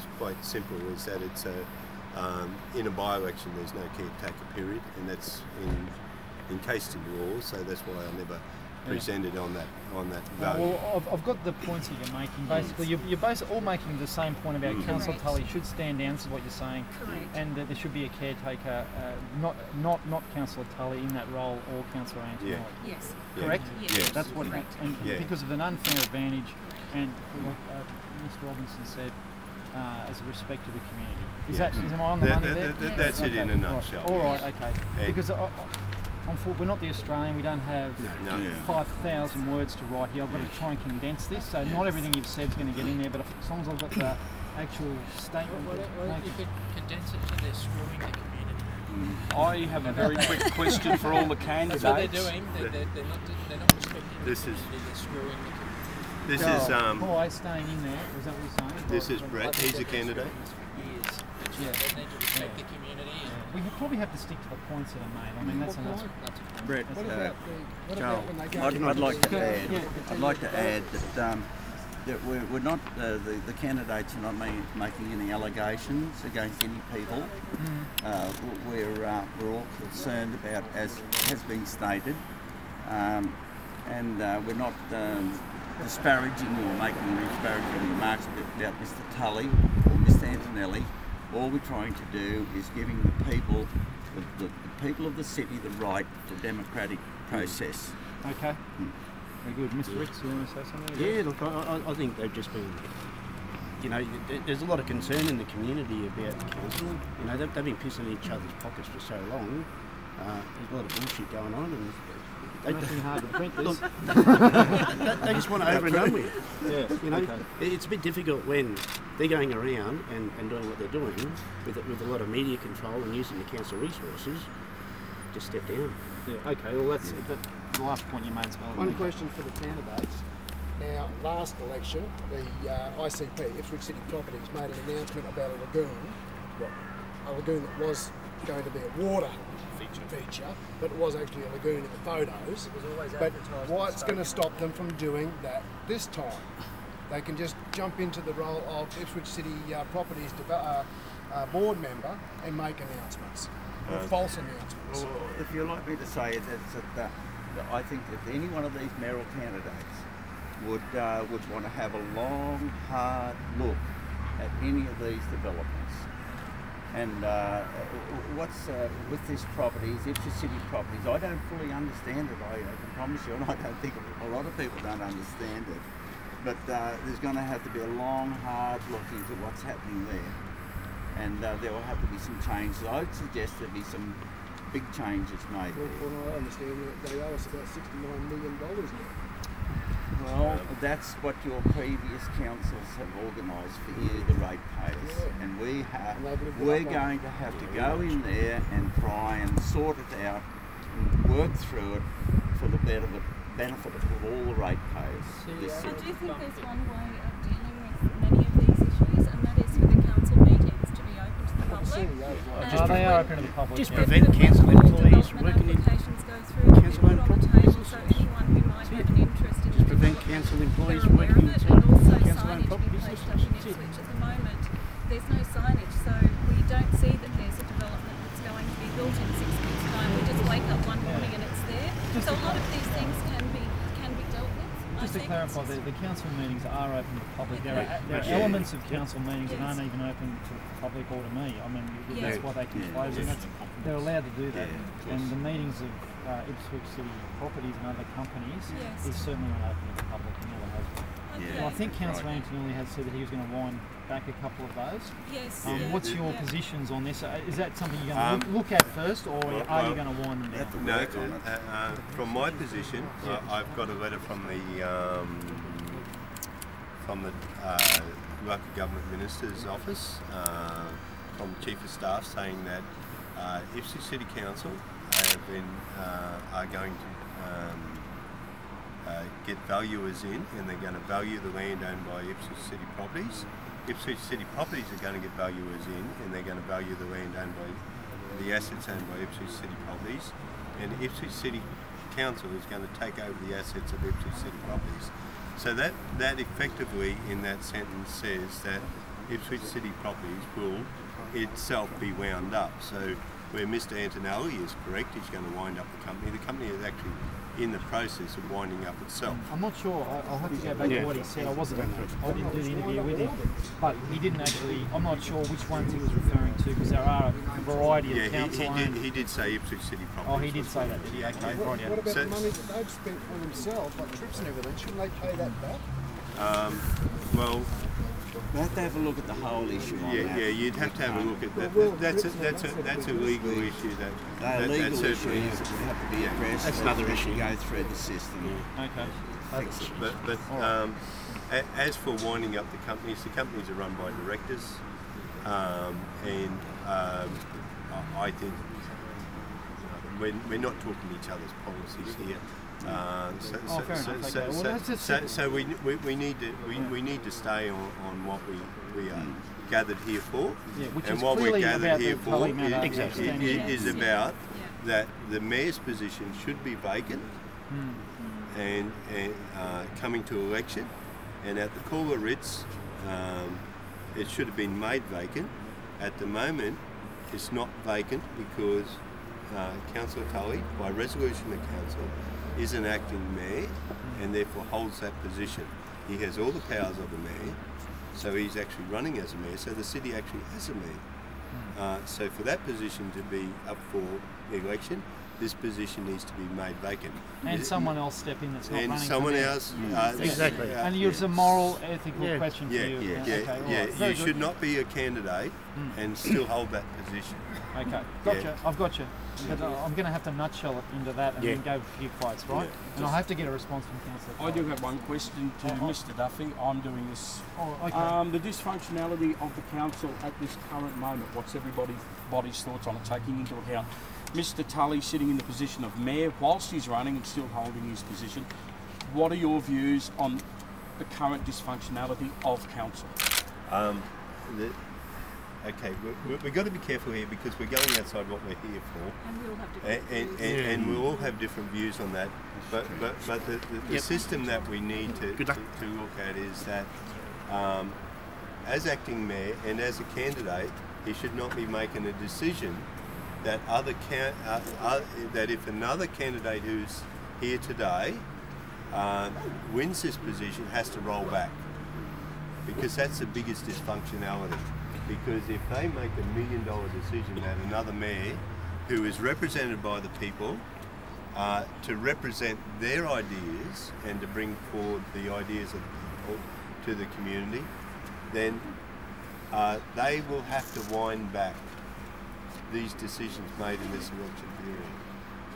is quite simple, is that it's in a by-election there's no caretaker period, and that's encased in law, so that's why I never presented on that vote. Well, I've got the points that you're making. Basically, you're basically all making the same point about Councillor Tully should stand down, is what you're saying. Correct. And that there should be a caretaker, not Councillor Tully in that role, or Councillor Antonelli. Yeah. Yes. Correct? Yes. Yes. That's what, and because of an unfair advantage, and like Mr. Robinson said, as a respect to the community. Is am I on the money there? That's it in a nutshell. All right, okay. Because we're not the Australian, we don't have 5,000 words to write here. I've got to try and condense this, so not everything you've said is going to get in there, but as long as I've got the actual statement. You could condense it to they're screwing the community. I have a very quick question for all the candidates. That's what they're doing. They're not respecting the community, they're screwing the community. This is Paul staying in there, is that what you're saying? this is Brett, he's a candidate. They need to respect the community. Well, you probably have to stick to the points that are made. I mean, that's enough. Brett, Joel, I'd like to add that we're not the candidates are not making any allegations against any people. We're all concerned about, as has been stated, and we're not disparaging or making any disparaging remarks about Mr. Tully or Mr. Antonelli. All we're trying to do is giving the people, the people of the city, the right to democratic process. Okay. Very good. Mr. Ricks, you want to say something? Yeah, look, I think they've just been, you know, there's a lot of concern in the community about the council. You know, they've been pissing each other's pockets for so long. There's a lot of bullshit going on, and Nothing hard to print this. They just want to over and done with. Yeah, you know, it's a bit difficult when they're going around and doing what they're doing with a lot of media control and using the council resources. Just step down. Yeah. Okay. Well, that's the last point you made. One question for the candidates. Now, last election, the ICP, Ipswich City Properties, made an announcement about a lagoon that was going to be a water feature, but it was actually a lagoon in the photos. It was always advertised. But what's going to stop them from doing that this time? They can just jump into the role of Ipswich City Properties board member and make announcements, false announcements. Well, if you'd like me to say it, that I think that any one of these mayoral candidates would want to have a long, hard look at any of these developments. And what's with this properties, Ipswich City Properties, I don't fully understand it, I can promise you, and I don't think a lot of people don't understand it. But there's going to have to be a long, hard look into what's happening there. And there will have to be some changes. I would suggest there be some big changes made there. Well, I understand that they owe us about $69 million now. Well, that's what your previous councils have organised for you, the ratepayers, and we're going to have to go in there and try and sort it out and work through it for the benefit of all the ratepayers. I do think there's one way of dealing with many of these issues, and that is for the council meetings to be open to the public. They are open to the public. Just prevent council employees working in applications go through council-owned on the properties. table, so anyone who might have an interest in Just prevent council employees they're aware working of it, in and also council-owned signage property being placed up businesses. in Ipswich. At the moment, there's no signage, so we don't see that there's a development that's going to be built in 6 months' time. We just wake up one morning and it's there. So a lot of these things can be dealt with. Just to clarify, the council meetings are open to the public. There are elements of council meetings that aren't even open to the public or to me. I mean, that's why they can close them. They're allowed to do that. And the meetings of Ipswich City Properties and other companies is certainly not open to the public and never has been. Well, I think Councillor Antonelli has said that he was going to wind back a couple of those. Yes. What's your positions on this? Is that something you're going to look at first, or are you going to wind them down? No, from my position, I've got a letter from the local government minister's office, from the chief of staff, saying that Ipswich City Council are going to get valuers in, and they're going to value the land owned by Ipswich City Properties. Ipswich City Properties are going to get valuers in, and they're going to value the land owned by the assets owned by Ipswich City Properties, and Ipswich City Council is going to take over the assets of Ipswich City Properties. So that effectively in that sentence says that Ipswich City Properties will itself be wound up. So where Mr. Antonelli is correct, he's going to wind up the company is actually in the process of winding up itself. I'm not sure. I'll have to go back to what he said. I didn't do the interview with him, but he didn't actually. I'm not sure which ones he was referring to because there are a variety of council. He did say Ipswich City Properties. Oh, he did say that, did he? Okay, right. What about the money that they've spent on themselves, like trips and everything? Shouldn't they pay that back? Well, we have to have a look at the whole issue on that. Yeah, you'd have to have a look at that. That's a legal issue. Legal issues that would have to be addressed. That's another issue. Go through the system. Okay. But as for winding up the companies are run by directors, and I think we're not talking each other's policies here. So we need to stay on what we are gathered here for, and what we're gathered here for is about that the mayor's position should be vacant and coming to election, and at the Cooler Ritz it should have been made vacant. At the moment it's not vacant because Councillor Tully, by resolution of council, is an acting mayor and therefore holds that position. He has all the powers of a mayor, so he's actually running as a mayor, so the city actually has a mayor. So for that position to be up for election, this position needs to be made vacant. And someone else step in that's not running. And someone else. Exactly. And it's a moral, ethical question for you. You should not be a candidate and still hold that position. Okay, gotcha. I've got you. But I'm going to have to nutshell it into that and then go for a few quotes, right? And I'll have to get a response from Councillor. I do have one question to Mr. Duffy. I'm doing this. Oh, okay. The dysfunctionality of the council at this current moment, what's everybody's thoughts on it, taking into account Mr. Tully sitting in the position of mayor whilst he's running and still holding his position. What are your views on the current dysfunctionality of council? Okay, we've got to be careful here because we're going outside what we're here for, and we all have different views. And we'll all have different views on that. But the system that we need to look at is that as acting mayor and as a candidate, he should not be making a decision that that if another candidate who's here today wins this position has to roll back, because that's the biggest dysfunctionality. Because if they make $1 million decision that another mayor who is represented by the people to represent their ideas and to bring forward the ideas of the people to the community, then they will have to wind back these decisions made in this election period,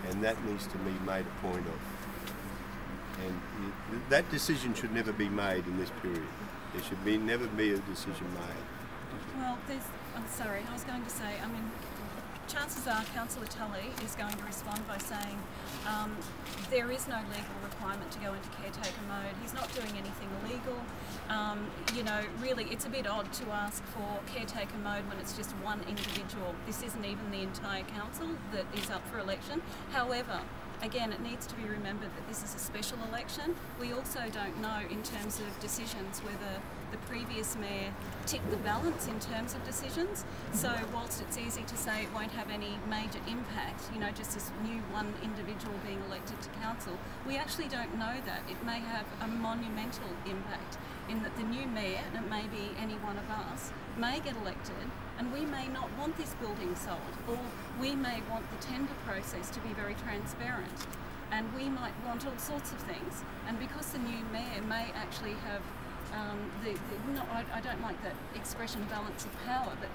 and that needs to be made a point of. And that decision should never be made in this period. There should never be a decision made. Well, I'm sorry, I was going to say, I mean, chances are Councillor Tully is going to respond by saying there is no legal requirement to go into caretaker mode. He's not doing anything illegal. You know, really, it's a bit odd to ask for caretaker mode when it's just one individual. This isn't even the entire council that is up for election. However, again, it needs to be remembered that this is a special election. We also don't know in terms of decisions whether the previous mayor tipped the balance in terms of decisions. So whilst it's easy to say it won't have any major impact, you know, just this new one individual being elected to council, we actually don't know that. It may have a monumental impact in that the new mayor, and it may be any one of us, may get elected and we may not want this building sold, or we may want the tender process to be very transparent, and we might want all sorts of things. And because the new mayor may actually have I don't like that expression, balance of power, but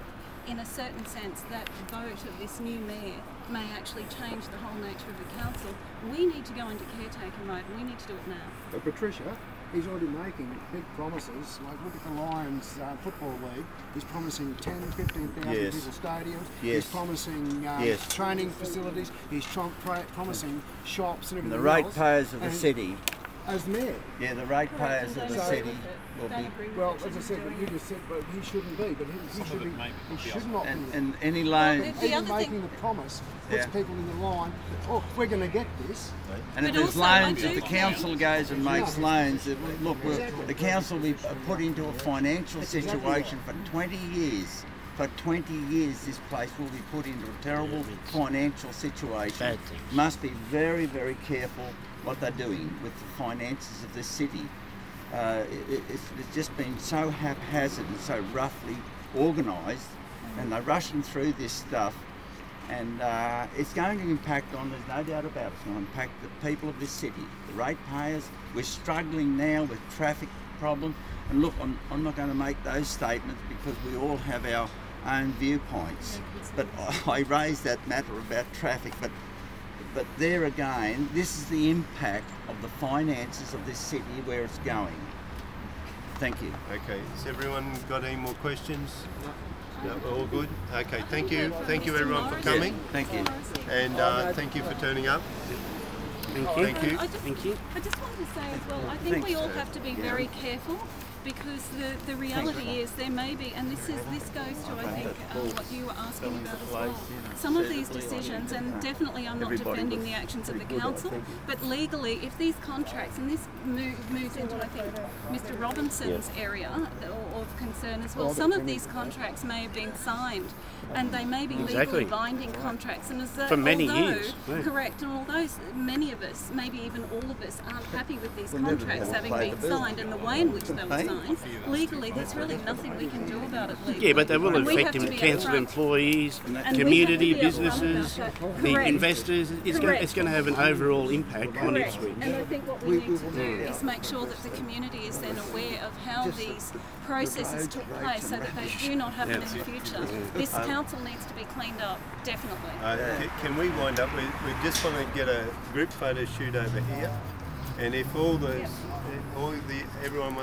in a certain sense that vote of this new mayor may actually change the whole nature of the council. We need to go into caretaker mode, and we need to do it now. But Patricia, he's already making big promises, like look at the Lions Football League. He's promising 10,000, 15,000 people stadiums. He's promising training facilities. He's promising shops and everything else. The ratepayers of the city as mayor. Yeah, the ratepayers of the city will be. Well, as I said, you just said, well, he shouldn't be, but he should be. He should not be. And any loans. Even making the promise puts people in the line. Oh, we're going to get this. And if there's loans, if the council goes and makes loans, look, the council will be put into a financial situation for 20 years. For 20 years, this place will be put into a terrible financial situation. Must be very, very careful what they're doing with the finances of this city. It's just been so haphazard and so roughly organised, and they're rushing through this stuff, and it's going to impact on, there's no doubt about it, it's going to impact the people of this city, the ratepayers. We're struggling now with traffic problems, and look, I'm not going to make those statements because we all have our own viewpoints, but I raised that matter about traffic, but there again, this is the impact of the finances of this city, where it's going. Thank you. Okay, has everyone got any more questions? No, we're all good? Okay, thank you. Thank you everyone for coming. Thank you. And thank you for turning up. Thank you. Thank you. I just wanted to say as well, I think we all have to be very careful, because the reality is there may be, and this goes to I think what you were asking about as well. Some of these decisions, and definitely I'm not defending the actions of the council, but legally, if these contracts, and this moves into I think Mr. Robinson's area of concern as well. Some of these contracts may have been signed, and they may be legally binding contracts, and as for many years. Correct, and although many of us, maybe even all of us, aren't happy with these contracts having been signed and the way in which they were signed, legally there's really nothing we can do about it legally. Yeah, but they will affect council employees, community, businesses, the investors. It's going to have an overall impact on Ipswich. And I think what we need to do is make sure that the community is then aware of how these processes took place, so that they do not happen in the future. This council needs to be cleaned up, definitely. Can we wind up? We just want to get a group photo shoot over here, and if everyone wants